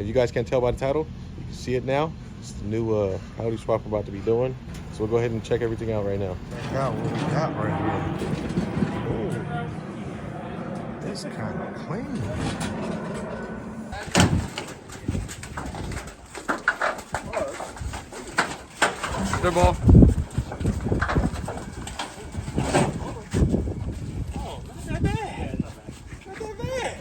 If you guys can't tell by the title, you can see it now. It's the new Coyote swap we're about to be doing. So we'll go ahead and check everything out right now. Check out what we got right here. Oh, it's kind of clean. Good ball. Oh, not that bad. Not that bad.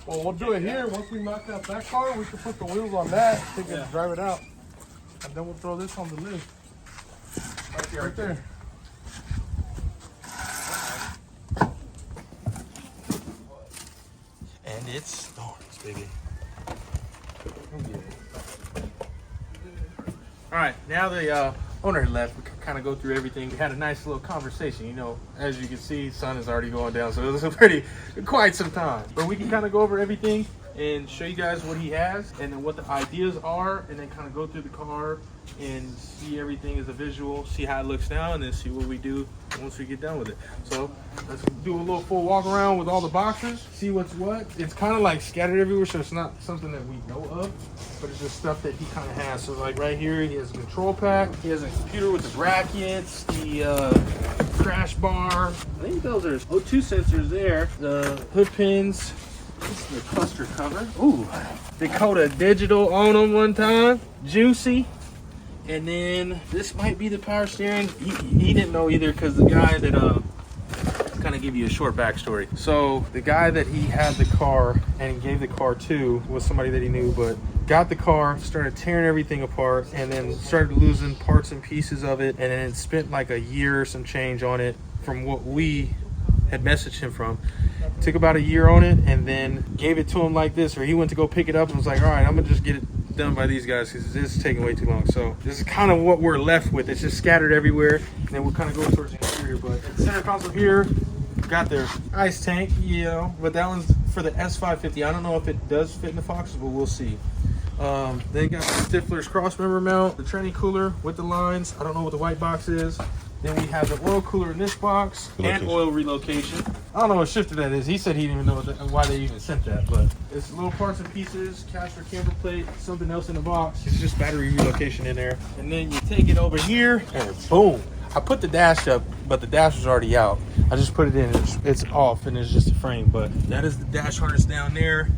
Well, we'll do it here. Once we knock out that car, we can put the wheels on that, take it and drive it out. And then we'll throw this on the lid. Right there. And it starts, baby. All right, now the owner left. We could kind of go through everything. We had a nice little conversation. You know, as you can see, sun is already going down, so it was quite some time. But we can kind of go over everything and show you guys what he has and then what the ideas are, and then kind of go through the car and see everything as a visual, see how it looks now, and then see what we do once we get done with it. So let's do a little full walk around with all the boxes, see what's what. It's kind of like scattered everywhere, so it's not something that we know of, but it's just stuff that he kind of has. So like right here, he has a control pack, he has a computer with the brackets, the crash bar. I think those are O2 sensors there, the hood pins. This is the cluster cover. Ooh, Dakota Digital on them one time, juicy. And then this might be the power steering. He didn't know either, because the guy that kind of give you a short backstory. So the guy that he had the car and he gave the car to was somebody that he knew, but got the car, started tearing everything apart, and then started losing parts and pieces of it, and then it spent like a year or some change on it from what we had messaged him from. Took about a year on it and then gave it to him like this, or he went to go pick it up and was like, all right, I'm gonna just get it done by these guys because this is taking way too long. So this is kind of what we're left with. It's just scattered everywhere, and then we'll kind of go towards the interior. But the center console here got their ice tank, you know, but that one's for the S550. I don't know if it does fit in the Fox, but we'll see. Then got the Stifler's cross member mount, the tranny cooler with the lines. I don't know what the white box is. Then we have the oil cooler in this box and oil relocation. I don't know what shifter that is. He said he didn't even know why they even sent that, but it's little parts and pieces, caster camber plate, something else in the box. It's just battery relocation in there. And then you take it over here and boom. I put the dash up, but the dash was already out. I just put it in, it's off, and it's just a frame, but that is the dash harness down there.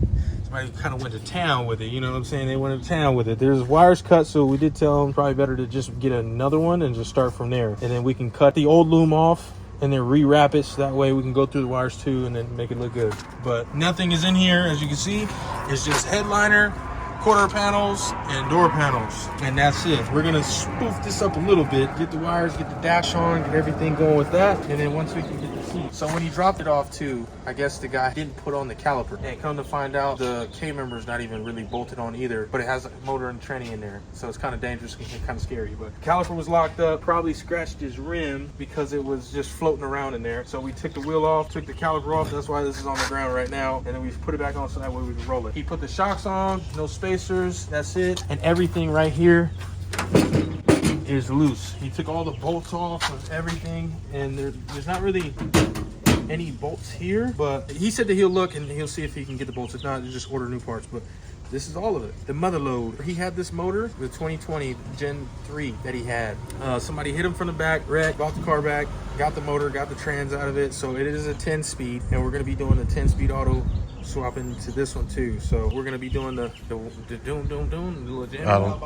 Somebody kind of went to town with it, you know what I'm saying? They went to town with it. There's wires cut, so we did tell them probably better to just get another one and just start from there. And then we can cut the old loom off and then rewrap it, so that way we can go through the wires too and then make it look good. But nothing is in here, as you can see. It's just headliner, quarter panels, and door panels, and that's it. We're gonna spoof this up a little bit, get the wires, get the dash on, get everything going with that, and then once we can get the seat. So when he dropped it off too, I guess the guy didn't put on the caliper, and come to find out the K member is not even really bolted on either, but it has a motor and tranny in there, so it's kind of dangerous and kind of scary. But the caliper was locked up, probably scratched his rim because it was just floating around in there. So we took the wheel off, took the caliper off, that's why this is on the ground right now, and then we put it back on so that way we can roll it. He put the shocks on, no spacers, that's it, and everything right here is loose. He took all the bolts off of everything, and there's not really any bolts here, but he said that he'll look and he'll see if he can get the bolts. If not, just order new parts. But this is all of it. The mother load. He had this motor, the 2020 Gen 3 that he had. Somebody hit him from the back, wrecked, brought the car back, got the motor, got the trans out of it. So it is a 10-speed, and we're going to be doing the 10-speed auto swapping to this one too. So we're going to be doing the little jam.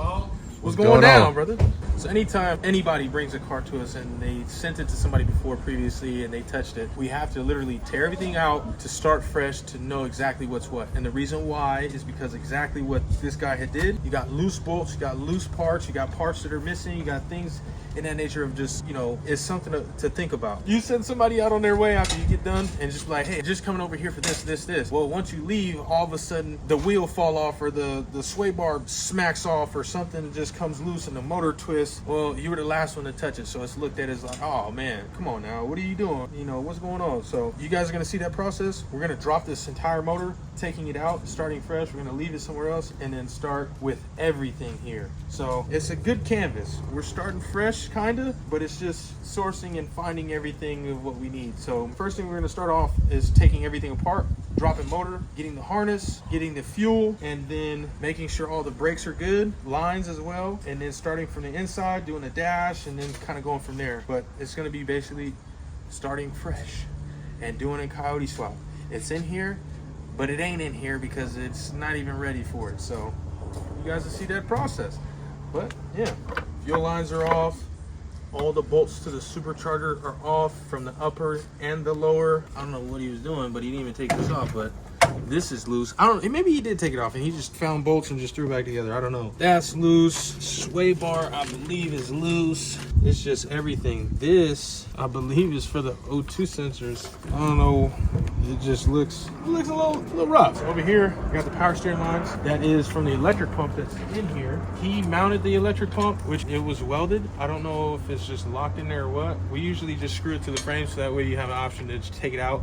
What's going down, brother? So anytime anybody brings a car to us and they sent it to somebody before previously and they touched it, we have to literally tear everything out to start fresh to know exactly what's what. And the reason why is because exactly what this guy had did. You got loose bolts, you got loose parts, you got parts that are missing, you got things in that nature of just, you know, it's something to think about. You send somebody out on their way after you get done and just be like, hey, just coming over here for this. Well, once you leave, all of a sudden the wheel fall off, or the sway bar smacks off, or something just comes loose and the motor twists, this, well, you were the last one to touch it, so it's looked at as like, oh man, come on now, what are you doing? You know, what's going on? So you guys are gonna see that process. We're gonna drop this entire motor, taking it out, starting fresh. We're gonna leave it somewhere else and then start with everything here. So it's a good canvas. We're starting fresh, kinda, but it's just sourcing and finding everything of what we need. So first thing we're gonna start off is taking everything apart, dropping motor, getting the harness, getting the fuel, and then making sure all the brakes are good, lines as well, and then starting from the inside, doing a dash, and then kind of going from there. But it's gonna be basically starting fresh and doing a Coyote swap. It's in here, but it ain't in here because it's not even ready for it. So you guys will see that process. But yeah, fuel lines are off. All the bolts to the supercharger are off from the upper and the lower. I don't know what he was doing, but he didn't even take this off, but this is loose. I don't know, maybe he did take it off and he just found bolts and just threw it back together. I don't know. That's loose. Sway bar, I believe, is loose. It's just everything. This, I believe, is for the O2 sensors. I don't know. It just looks a little rough. Over here, we got the power steering lines. That is from the electric pump that's in here. He mounted the electric pump, which it was welded. I don't know if it's just locked in there or what. We usually just screw it to the frame so that way you have an option to just take it out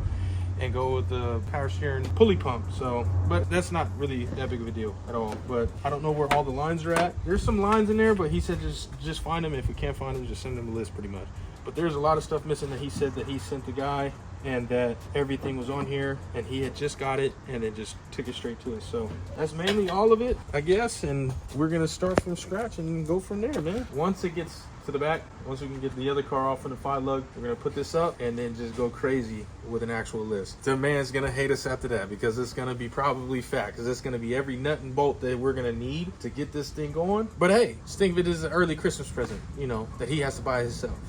and go with the power steering pulley pump. So, but that's not really that big of a deal at all. But I don't know where all the lines are at. There's some lines in there, but he said just find them. If we can't find them, just send them a list pretty much. But there's a lot of stuff missing that he said that he sent the guy and that everything was on here and he had just got it and then just took it straight to us. So that's mainly all of it, I guess. And we're gonna start from scratch and go from there, man. Once it gets to the back, once we can get the other car off in the 5 lug, we're gonna put this up and then just go crazy with an actual list. The man's gonna hate us after that because it's gonna be probably fat, because it's gonna be every nut and bolt that we're gonna need to get this thing going. But hey, just think of it as an early Christmas present, you know, that he has to buy himself.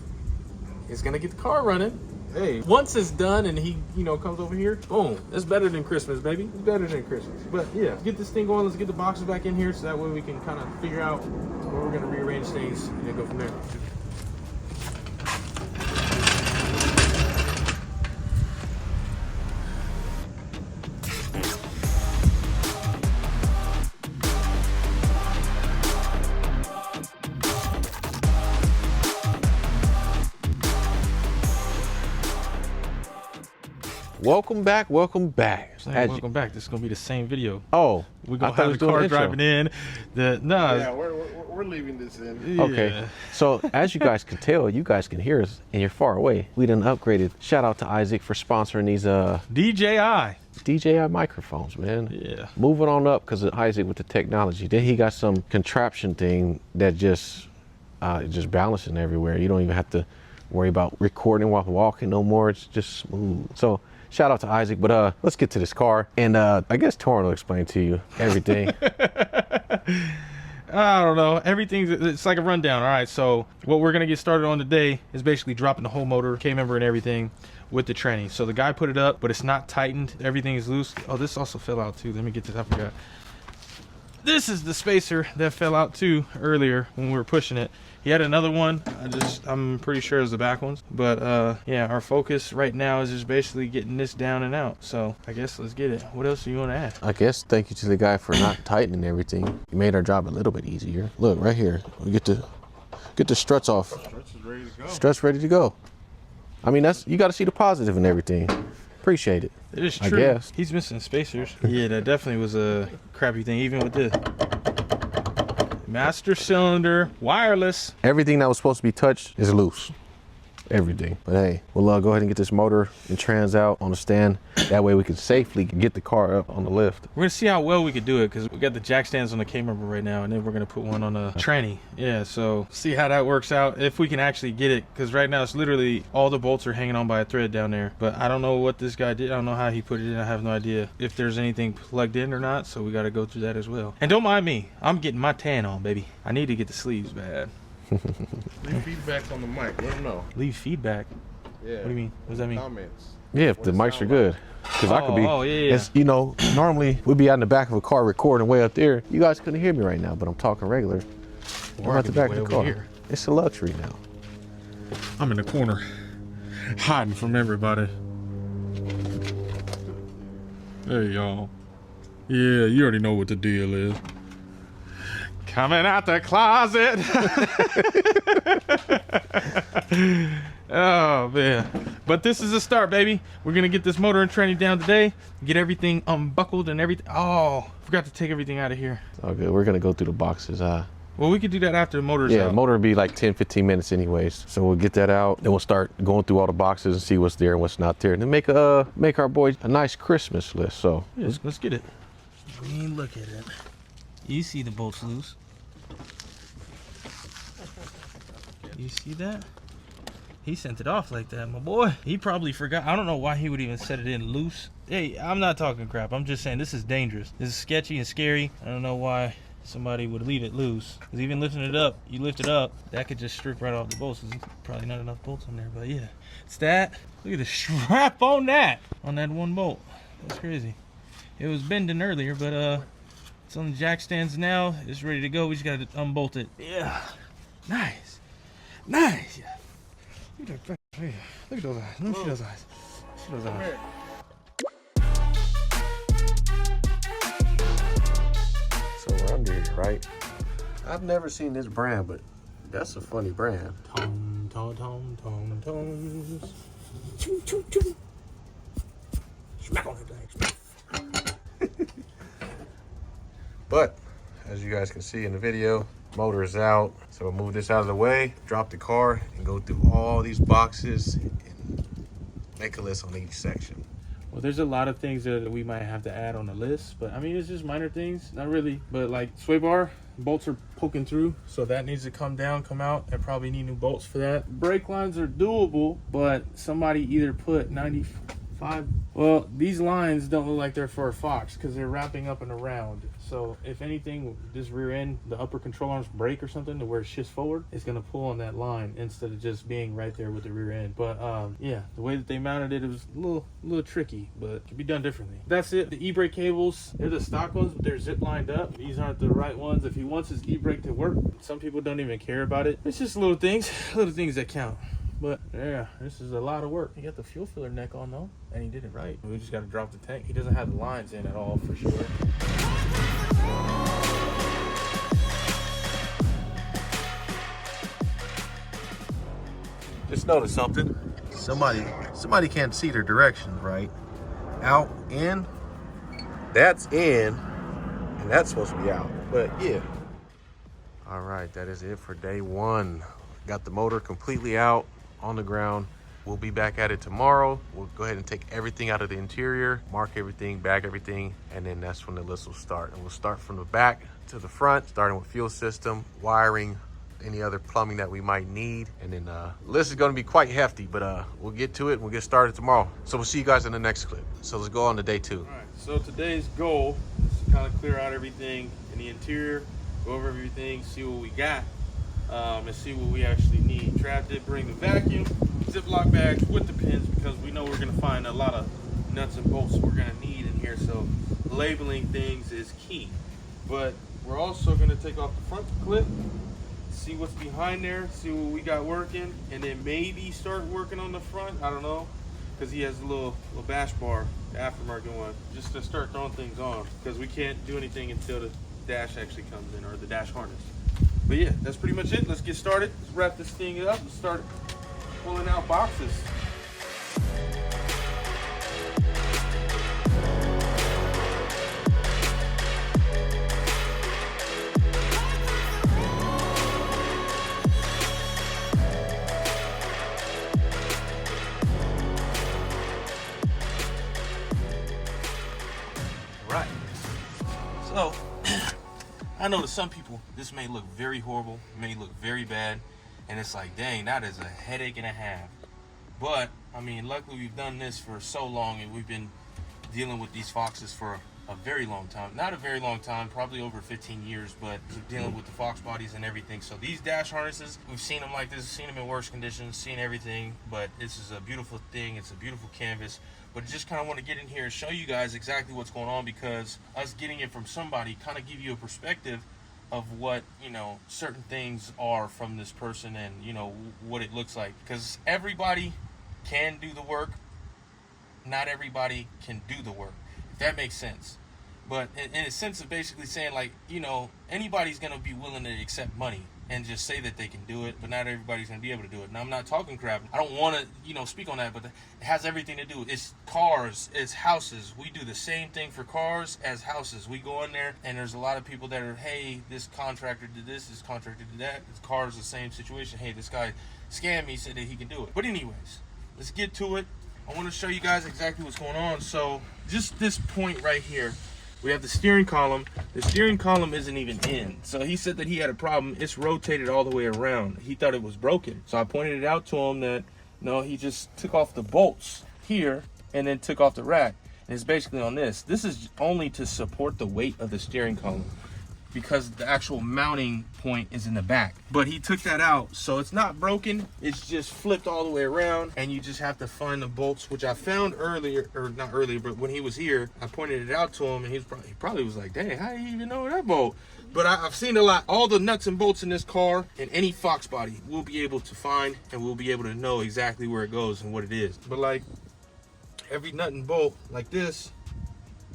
He's gonna get the car running. Hey, once it's done and he, you know, comes over here, boom, that's better than Christmas, baby. It's better than Christmas. But yeah, get this thing going. Let's get the boxes back in here so that way we can kind of figure out where we're gonna rearrange things and then go from there. Welcome back. Welcome back. Hey, welcome back. This is gonna be the same video. Oh, we're gonna have the car driving in. Yeah, we're leaving this in. Okay. Yeah. So as you guys can tell, you guys can hear us, and you're far away. We done upgraded. Shout out to Isaac for sponsoring these DJI microphones, man. Yeah. Moving on up because of Isaac with the technology. Then he got some contraption thing that just balancing everywhere. You don't even have to worry about recording while walking no more. It's just smooth. So shout out to Isaac, but let's get to this car. And I guess Torrin will explain to you everything. I don't know. It's like a rundown. All right, so what we're gonna get started on today is basically dropping the whole motor, K-member and everything with the tranny. So the guy put it up, but it's not tightened. Everything is loose. Oh, this also fell out too. Let me get this, I forgot. This is the spacer that fell out too earlier when we were pushing it. He had another one. I'm pretty sure it's the back ones. But yeah, our focus right now is just basically getting this down and out. So I guess let's get it. What else do you want to add? I guess thank you to the guy for not tightening everything. You made our job a little bit easier. Look right here. We get the struts off. Struts is ready to go. Struts ready to go. I mean, you got to see the positive in everything. Appreciate it. It is true. I guess. He's missing spacers. Yeah, that definitely was a crappy thing, even with this. Master cylinder, wireless. Everything that was supposed to be touched is loose. Everything. But hey, we'll go ahead and get this motor and trans out on the stand. That way we can safely get the car up on the lift. We're gonna see how well we could do it because we got the jack stands on the K-member right now, and then we're gonna put one on a tranny. Yeah, so see how that works out, if we can actually get it, because right now it's literally all the bolts are hanging on by a thread down there. But I don't know what this guy did. I don't know how he put it in. I have no idea if there's anything plugged in or not, so we gotta go through that as well. And don't mind me, I'm getting my tan on, baby. I need to get the sleeves bad. Leave feedback on the mic. Let them know. Leave feedback? Yeah. What do you mean? What does that mean? Comments. Yeah, if the mics are good. Because I could be, yeah. it's, you know, normally we'd be out in the back of a car recording way up there. You guys couldn't hear me right now, but I'm talking regular. Or at the back of the car. Here. It's a luxury now. I'm in the corner, hiding from everybody. Hey, y'all. Yeah, you already know what the deal is. Coming out the closet. Oh man, but this is a start, baby. We're gonna get this motor and tranny down today, get everything unbuckled and everything. Oh, forgot to take everything out of here. Okay, we're gonna go through the boxes. Well, we could do that after the motor's Yeah, out. motor will be like 10-15 minutes anyways. So we'll get that out, then we'll start going through all the boxes and see what's there and what's not there, and then make our boys a nice Christmas list. So Yeah, let's get it. I mean, look at it. You see the bolts loose. You see that? He sent it off like that, my boy. He probably forgot. I don't know why he would even set it in loose. Hey, I'm not talking crap. I'm just saying this is dangerous. This is sketchy and scary. I don't know why somebody would leave it loose. Because even lifting it up, you lift it up, that could just strip right off the bolts. There's probably not enough bolts on there, but yeah. It's that. Look at the strap on that one bolt. That's crazy. It was bending earlier, but it's on the jack stands now. It's ready to go. We just got to unbolt it. Yeah. Nice. Nice. Look at that. Look at those eyes. Let me see those eyes. See those eyes. So we're under here, right? I've never seen this brand, but that's a funny brand. Tom, tom, tom, tom, toms. Choo, choo, choo. Smack on the thing. But as you guys can see in the video, motor is out. So we'll move this out of the way, drop the car, and go through all these boxes and make a list on each section. Well, there's a lot of things that we might have to add on the list, but I mean, it's just minor things, not really. But like sway bar, bolts are poking through, so that needs to come down, come out. I probably need new bolts for that. Brake lines are doable, but somebody either put 95. Well, these lines don't look like they're for a Fox because they're wrapping up and around. So if anything, this rear end, the upper control arms break or something to where it shifts forward, it's gonna pull on that line instead of just being right there with the rear end. But yeah, the way that they mounted it, it was a little tricky, but it could be done differently. That's it. The e-brake cables, they're the stock ones, but they're zip lined up. These aren't the right ones. If he wants his e-brake to work, some people don't even care about it. It's just little things that count. But yeah, this is a lot of work. He got the fuel filler neck on though, and he did it right. We just got to drop the tank. He doesn't have the lines in at all for sure. Just noticed something. Somebody can't see their directions, right? Out, in, that's in, and that's supposed to be out. But yeah. All right, that is it for day one. Got the motor completely out on the ground. We'll be back at it tomorrow. We'll go ahead and take everything out of the interior, mark everything, bag everything, and then that's when the list will start. And we'll start from the back to the front, starting with fuel system, wiring, any other plumbing that we might need. And then the list is gonna be quite hefty, but we'll get to it and we'll get started tomorrow. So we'll see you guys in the next clip. So let's go on to day two. All right, so today's goal is to kind of clear out everything in the interior, go over everything, see what we got, and see what we actually need. Trav did bring the vacuum, Ziploc bags with the pins because we know we're gonna find a lot of nuts and bolts we're gonna need in here, so labeling things is key. But we're also gonna take off the front clip, see what's behind there, see what we got working, and then maybe start working on the front. I don't know, because he has a little bash bar, the aftermarket one, just to start throwing things on, because we can't do anything until the dash actually comes in, or the dash harness. But yeah, that's pretty much it. Let's get started. Let's wrap this thing up and start pulling out boxes. Right. So, I know to some people, this may look very horrible, may look very bad, and it's like, dang, that is a headache and a half. But, I mean, luckily we've done this for so long, and we've been dealing with these Foxes for a very long time. Not a very long time, probably over 15 years, but dealing with the Fox bodies and everything. So these dash harnesses, we've seen them like this, seen them in worse conditions, seen everything, but this is a beautiful thing. It's a beautiful canvas. But just kind of want to get in here and show you guys exactly what's going on, because us getting it from somebody kind of give you a perspective of what, you know, certain things are from this person and, you know, what it looks like. Because everybody can do the work. Not everybody can do the work, if that makes sense. But in a sense of basically saying, like, you know, anybody's going to be willing to accept money and just say that they can do it, but not everybody's going to be able to do it. Now, I'm not talking crap. I don't want to, you know, speak on that, but it has everything to do. It's cars, it's houses. We do the same thing for cars as houses. We go in there, and there's a lot of people that are, hey, this contractor did this contractor did that. It's cars, the same situation. Hey, this guy scammed me, said that he can do it. But anyways, let's get to it. I want to show you guys exactly what's going on. So just this point right here, we have the steering column. The steering column isn't even in. So he said that he had a problem. It's rotated all the way around. He thought it was broken. So I pointed it out to him that, no, he just took off the bolts here and then took off the rack. And it's basically on this. This is only to support the weight of the steering column, because the actual mounting point is in the back. But he took that out, so it's not broken, it's just flipped all the way around, and you just have to find the bolts, which I found earlier, or not earlier, but when he was here, I pointed it out to him, and he probably was like, dang, how do you even know that bolt? But I've seen a lot. All the nuts and bolts in this car, and any Fox body, we'll be able to find, and we'll be able to know exactly where it goes and what it is. But like, every nut and bolt, like this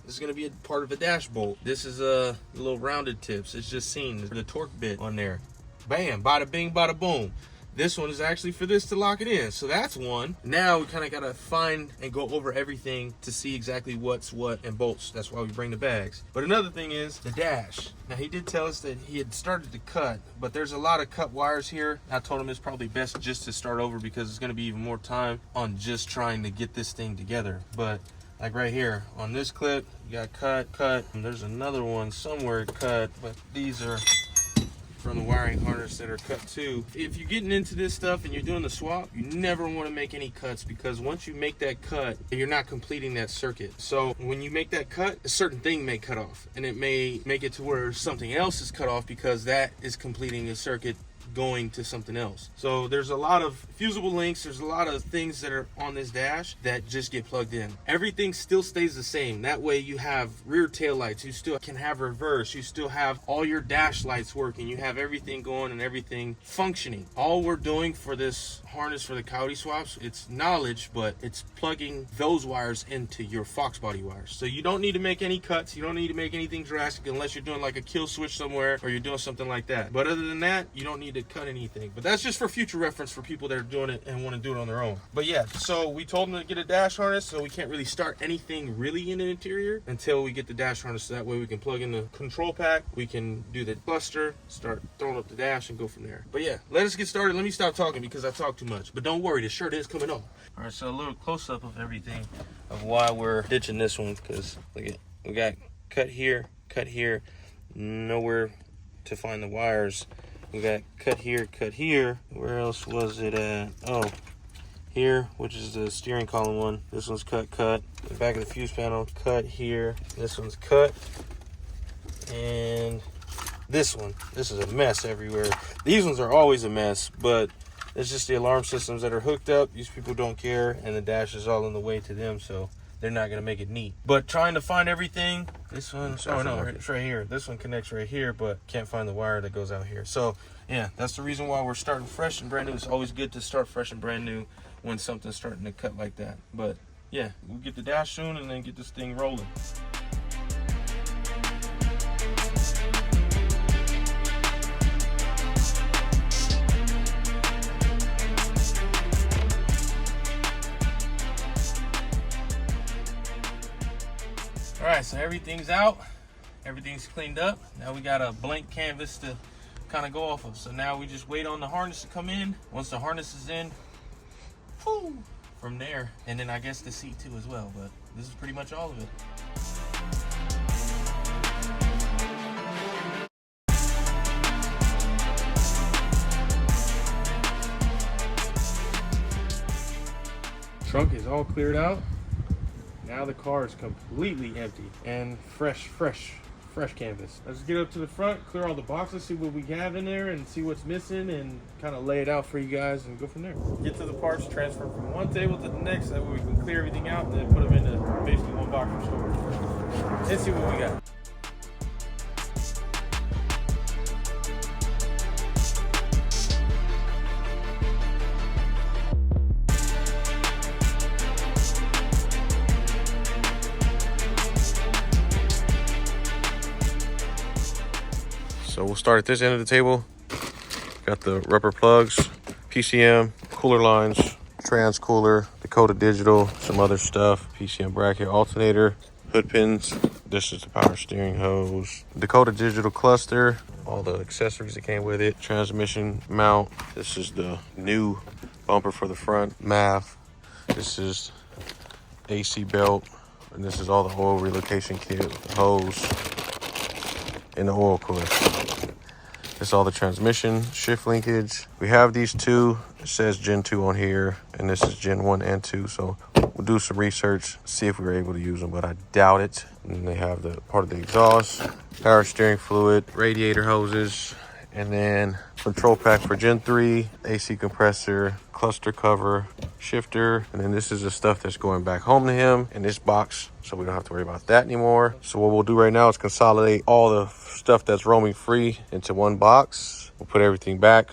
is going to be a part of a dash bolt. This is a little rounded tips. It's just seen the torque bit on there. Bam, bada bing, bada boom. This one is actually for this to lock it in. So that's one. Now we kind of got to find and go over everything to see exactly what's what and bolts. That's why we bring the bags. But another thing is the dash. Now he did tell us that he had started to cut, but there's a lot of cut wires here. I told him it's probably best just to start over, because it's going to be even more time on just trying to get this thing together. But like right here on this clip, you got cut, and there's another one somewhere cut, but these are from the wiring harness that are cut too. If you're getting into this stuff and you're doing the swap, you never want to make any cuts, because once you make that cut, you're not completing that circuit. So when you make that cut, a certain thing may cut off, and it may make it to where something else is cut off, because that is completing a circuit going to something else. So there's a lot of fusible links, there's a lot of things that are on this dash that just get plugged in. Everything still stays the same. That way you have rear tail lights, you still can have reverse, you still have all your dash lights working, you have everything going and everything functioning. All we're doing for this harness for the Coyote swaps, it's knowledge, but it's plugging those wires into your Fox body wires. So you don't need to make any cuts, you don't need to make anything drastic unless you're doing like a kill switch somewhere or you're doing something like that. But other than that, you don't need to cut anything. But that's just for future reference for people that are doing it and want to do it on their own. But yeah, so we told them to get a dash harness, so we can't really start anything really in the interior until we get the dash harness, so that way we can plug in the control pack, we can do the cluster, start throwing up the dash and go from there. But yeah, let us get started. Let me stop talking because I talk too much, but don't worry, the shirt is coming off. All right, so a little close-up of everything of why we're ditching this one, because look at, we got cut here, nowhere to find the wires. We got cut here. Where else was it at? Oh, here, which is the steering column one. This one's cut. The back of the fuse panel, cut here. This one's cut. And this one. This is a mess everywhere. These ones are always a mess, but it's just the alarm systems that are hooked up. These people don't care, and the dash is all in the way to them, so they're not gonna make it neat. But trying to find everything, this one, oh no, it's right here. This one connects right here, but can't find the wire that goes out here. So yeah, that's the reason why we're starting fresh and brand new. It's always good to start fresh and brand new when something's starting to cut like that. But yeah, we'll get the dash soon and then get this thing rolling. All right, so everything's out, everything's cleaned up. Now we got a blank canvas to kind of go off of. So now we just wait on the harness to come in. Once the harness is in, whew, from there, and then I guess the seat too as well, but this is pretty much all of it. Trunk is all cleared out. Now the car is completely empty and fresh canvas. Let's get up to the front, clear all the boxes, see what we have in there and see what's missing, and kind of lay it out for you guys and go from there. Get to the parts, transfer from one table to the next, that way we can clear everything out and then put them into basically one box for storage. Let's see what we got. start at this end of the table. Got the rubber plugs, PCM, cooler lines, trans cooler, Dakota Digital, some other stuff, PCM bracket, alternator, hood pins. This is the power steering hose, Dakota Digital cluster, all the accessories that came with it, transmission mount. This is the new bumper for the front, MAF. This is AC belt, and this is all the oil relocation kit, hose, and the oil cooler. This is all the transmission, shift linkage. We have these two. It says Gen 2 on here, and this is Gen 1 and 2. So we'll do some research, see if we were able to use them, but I doubt it. And they have the part of the exhaust, power steering fluid, radiator hoses, and then control pack for Gen 3, AC compressor, cluster cover, shifter, and then this is the stuff that's going back home to him in this box, so we don't have to worry about that anymore. So what we'll do right now is consolidate all the stuff that's roaming free into one box. We'll put everything back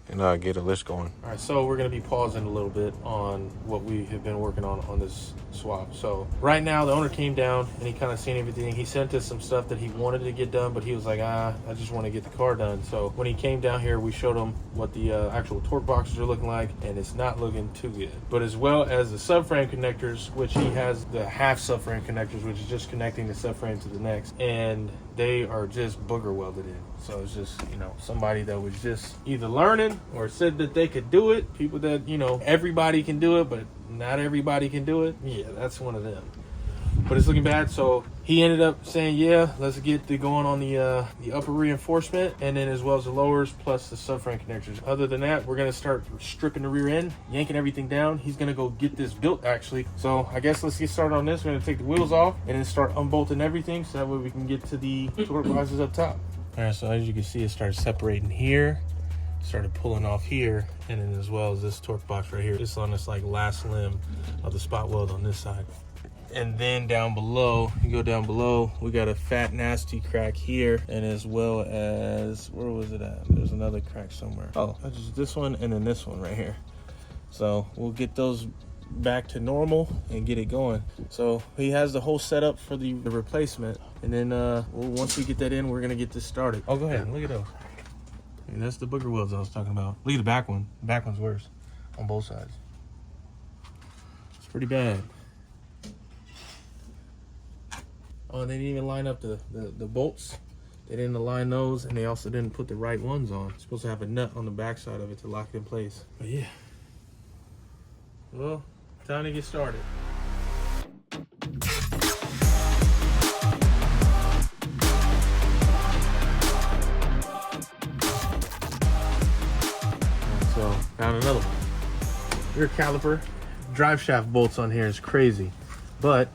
and get a list going. All right, so we're gonna be pausing a little bit on what we have been working on this swap. So right now the owner came down and he kind of seen everything. He sent us some stuff that he wanted to get done, but he was like, I just want to get the car done. So when he came down here, we showed him what the actual torque boxes are looking like, and it's not looking too good. But as well as the subframe connectors, which he has the half subframe connectors, which is just connecting the subframe to the next, and they are just booger welded in. So it's just, you know, somebody that was just either learning or said that they could do it. People that, you know, everybody can do it, but not everybody can do it. Yeah, that's one of them. But it's looking bad. So he ended up saying, yeah, let's get going on the upper reinforcement, and then as well as the lowers plus the subframe connectors. Other than that, we're gonna start stripping the rear end, yanking everything down. He's gonna go get this built actually. So I guess let's get started on this. We're gonna take the wheels off and then start unbolting everything, so that way we can get to the torque boxes up top. All right, so as you can see, it started separating here, started pulling off here, and then as well as this torque box right here, just on this like last limb of the spot weld on this side. And then down below, you go down below, we got a fat nasty crack here, and as well as, where was it at? There's another crack somewhere. Oh, that's just this one and then this one right here. So we'll get those back to normal and get it going. So he has the whole setup for the replacement, and then once we get that in, we're gonna get this started. Oh, go ahead, look at those. And that's the booger welds I was talking about. Look at the back one. The back one's worse on both sides. It's pretty bad. Oh, they didn't even line up the bolts. They didn't align those, and they also didn't put the right ones on. It's supposed to have a nut on the back side of it to lock it in place. But yeah. Well, time to get started. So, found another one. Rear caliper. Drive shaft bolts on here is crazy, but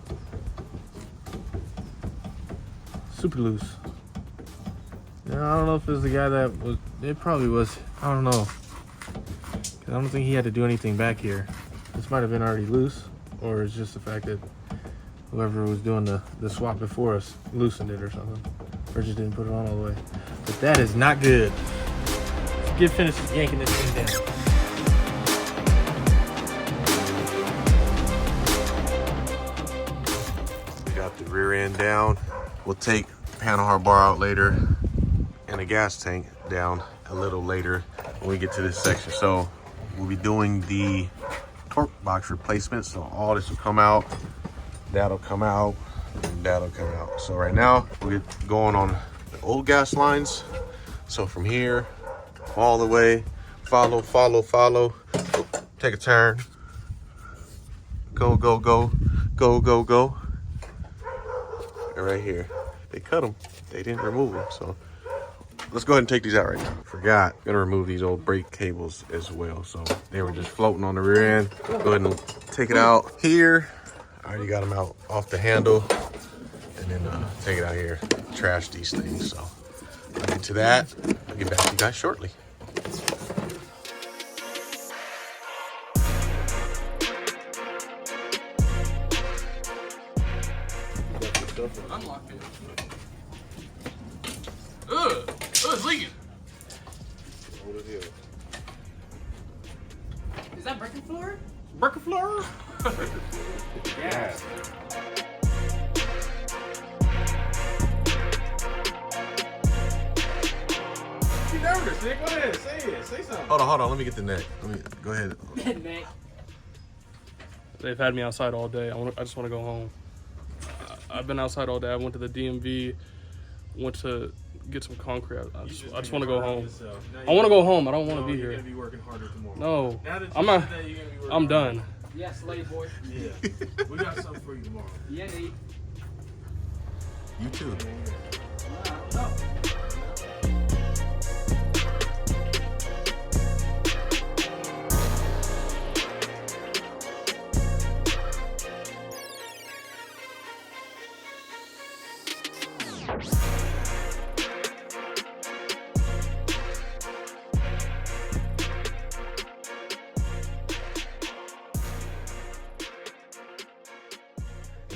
super loose. Now, I don't know if it was the guy that was, it probably was, I don't know. 'Cause I don't think he had to do anything back here. This might have been already loose, or it's just the fact that whoever was doing the swap before us loosened it or something. Or just didn't put it on all the way. But that is not good. Let's get finished yanking this thing down. We got the rear end down. We'll take panel hard bar out later and the gas tank down a little later when we get to this section. So we'll be doing the torque box replacement. So all this will come out, that'll come out, and that'll come out. So right now we'll get going on the old gas lines. So from here all the way, follow. Oh, take a turn. Go. And right here. They cut them. They didn't remove them. So let's go ahead and take these out right now. Forgot. Gonna remove these old brake cables as well. So they were just floating on the rear end. Go ahead and take it out here. I already got them out off the handle. And then take it out here. Trash these things. So I'll get to that. I'll get back to you guys shortly. Unlock it. Ugh, it's leaking. What is it? Is that breaking floor? Breaker floor? Yeah. you nervous, man. Go ahead, say it. Say something. Hold on. Let me get the neck. Let me go ahead. Nick. They've had me outside all day. I just want to go home. I've been outside all day. I went to the DMV, went to get some concrete. I just want to go home. I want to go home. I don't want to be You're here. gonna be working harder tomorrow. No, Now that you I'm said not. that, you're gonna be working I'm harder. done. Yeah, slave boy. Yeah, we got something for you tomorrow. Yeah, Nate. You too. I don't know.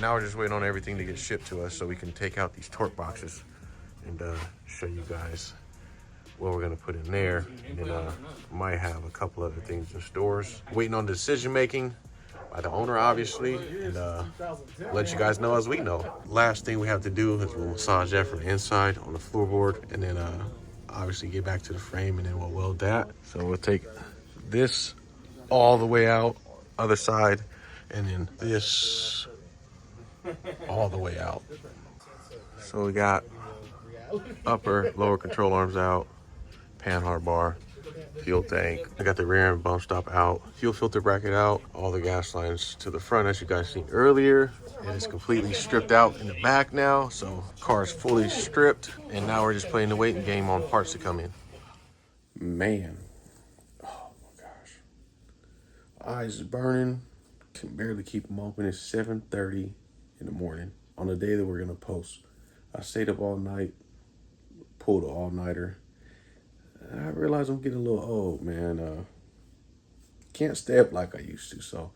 Now we're just waiting on everything to get shipped to us so we can take out these torque boxes and show you guys what we're gonna put in there. And then might have a couple other things in stores. Waiting on decision making by the owner, obviously, and let you guys know as we know. Last thing we have to do is we'll massage that from the inside on the floorboard, and then obviously get back to the frame, and then we'll weld that. So we'll take this all the way out, other side, and then this all the way out. So we got upper, lower control arms out, panhard bar, fuel tank. I got the rear end bump stop out, fuel filter bracket out, all the gas lines to the front as you guys seen earlier. It is completely stripped out in the back now, so car is fully stripped, and now we're just playing the waiting game on parts to come in. Man, oh my gosh, eyes is burning, can barely keep them open. It's 7:30 in the morning on the day that we're gonna post. I stayed up all night, pulled an all-nighter. I realize I'm getting a little old, man. Can't stay up like I used to. So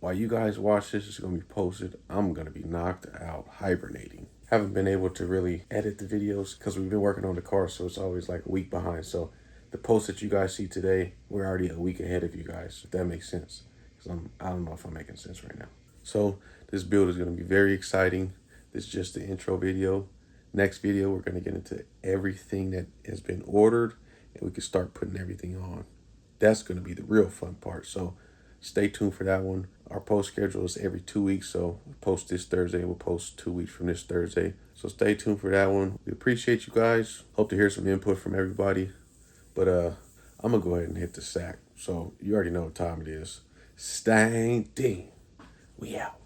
while you guys watch this, it's gonna be posted. I'm gonna be knocked out, hibernating. Haven't been able to really edit the videos because we've been working on the car, so it's always like a week behind. So the post that you guys see today, we're already a week ahead of you guys, if that makes sense. Because I don't know if I'm making sense right now. So this build is gonna be very exciting. This is just the intro video. Next video, we're gonna get into everything that has been ordered, and we can start putting everything on. That's going to be the real fun part. So stay tuned for that one. Our post schedule is every 2 weeks. So we'll post this Thursday. We'll post 2 weeks from this Thursday. So stay tuned for that one. We appreciate you guys. Hope to hear some input from everybody. But I'm going to go ahead and hit the sack. So you already know what time it is. Stang, ding. We out.